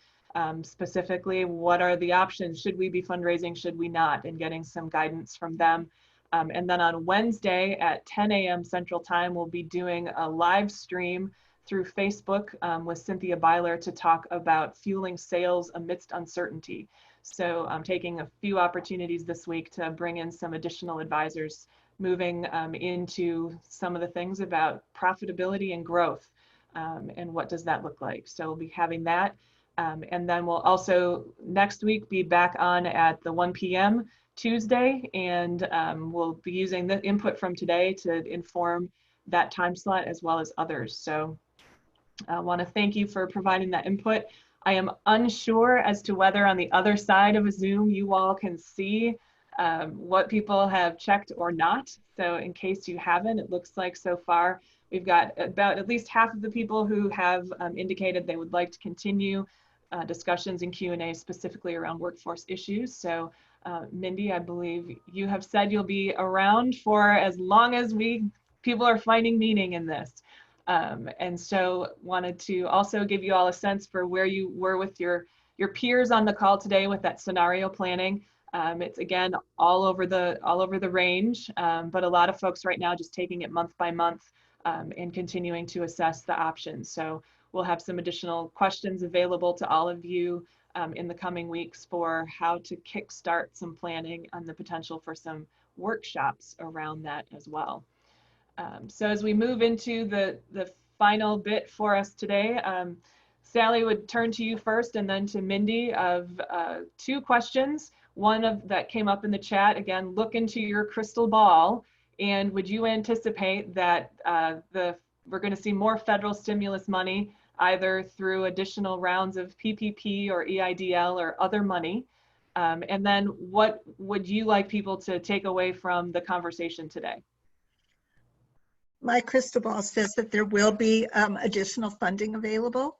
Specifically, what are the options? Should we be fundraising? Should we not? And getting some guidance from them. And then on Wednesday at 10 a.m. Central Time, we'll be doing a live stream through Facebook with Cynthia Byler to talk about fueling sales amidst uncertainty. So I'm taking a few opportunities this week to bring in some additional advisors moving into some of the things about profitability and growth and what does that look like. So we'll be having that. And then we'll also next week be back on at the 1 p.m. Tuesday, and we'll be using the input from today to inform that time slot as well as others. So I want to thank you for providing that input. I am unsure as to whether on the other side of a Zoom you all can see what people have checked or not. So in case you haven't, it looks like so far we've got about at least half of the people who have indicated they would like to continue discussions and Q&A specifically around workforce issues. So Mindy, I believe you have said you'll be around for as long as people are finding meaning in this. And so wanted to also give you all a sense for where you were with your peers on the call today with that scenario planning. It's again all over the range, but a lot of folks right now just taking it month by month and continuing to assess the options. So we'll have some additional questions available to all of you in the coming weeks for how to kickstart some planning on the potential for some workshops around that as well. So as we move into the final bit for us today, Salli would turn to you first and then to Mindy of two questions. One that came up in the chat, again, look into your crystal ball, and would you anticipate that we're going to see more federal stimulus money either through additional rounds of PPP or EIDL or other money? And then what would you like people to take away from the conversation today? My crystal ball says that there will be additional funding available.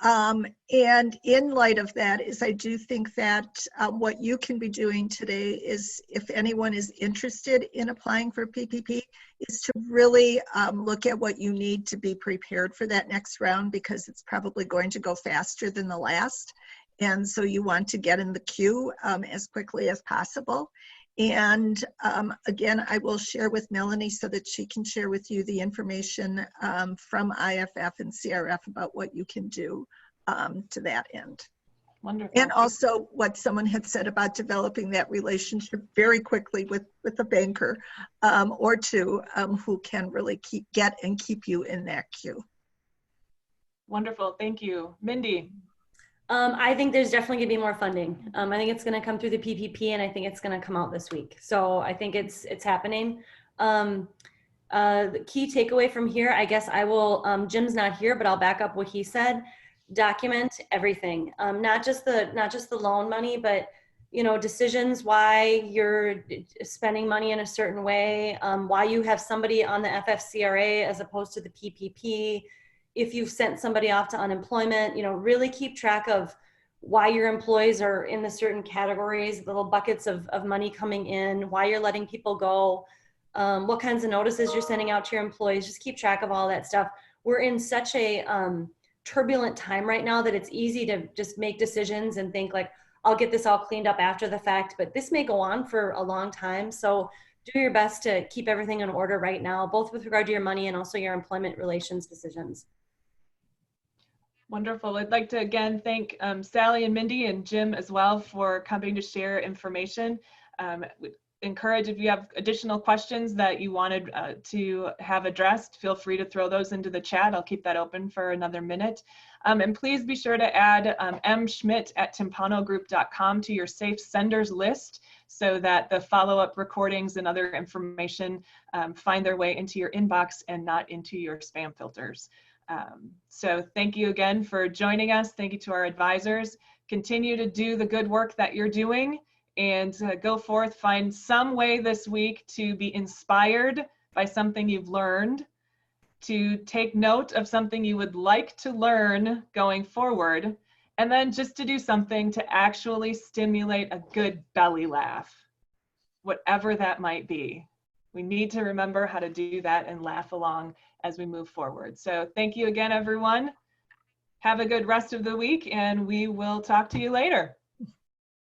And in light of that is I do think that what you can be doing today is, if anyone is interested in applying for PPP, is to really look at what you need to be prepared for that next round, because it's probably going to go faster than the last. And so you want to get in the queue as quickly as possible. And again, I will share with Melanie so that she can share with you the information from IFF and CRF about what you can do to that end. Wonderful. And also what someone had said about developing that relationship very quickly with a banker or two who can really get and keep you in that queue. Wonderful, thank you. Mindy. I think there's definitely gonna be more funding. I think it's gonna come through the PPP, and I think it's gonna come out this week. So I think it's happening. The key takeaway from here, I guess I will, Jim's not here, but I'll back up what he said. Document everything, not just the loan money, but decisions why you're spending money in a certain way, why you have somebody on the FFCRA as opposed to the PPP. If you've sent somebody off to unemployment, really keep track of why your employees are in the certain categories, little buckets of money coming in, why you're letting people go, what kinds of notices you're sending out to your employees. Just keep track of all that stuff. We're in such a turbulent time right now that it's easy to just make decisions and think like, I'll get this all cleaned up after the fact, but this may go on for a long time. So do your best to keep everything in order right now, both with regard to your money and also your employment relations decisions. Wonderful. I'd like to again thank Salli and Mindy and Jim as well for coming to share information. We encourage, if you have additional questions that you wanted to have addressed, feel free to throw those into the chat. I'll keep that open for another minute. And please be sure to add mschmidt@timpanogroup.com to your safe senders list so that the follow-up recordings and other information find their way into your inbox and not into your spam filters. So thank you again for joining us. Thank you to our advisors. Continue to do the good work that you're doing, and go forth, find some way this week to be inspired by something you've learned, to take note of something you would like to learn going forward, and then just to do something to actually stimulate a good belly laugh, whatever that might be. We need to remember how to do that and laugh along as we move forward. So thank you again, everyone. Have a good rest of the week, and we will talk to you later.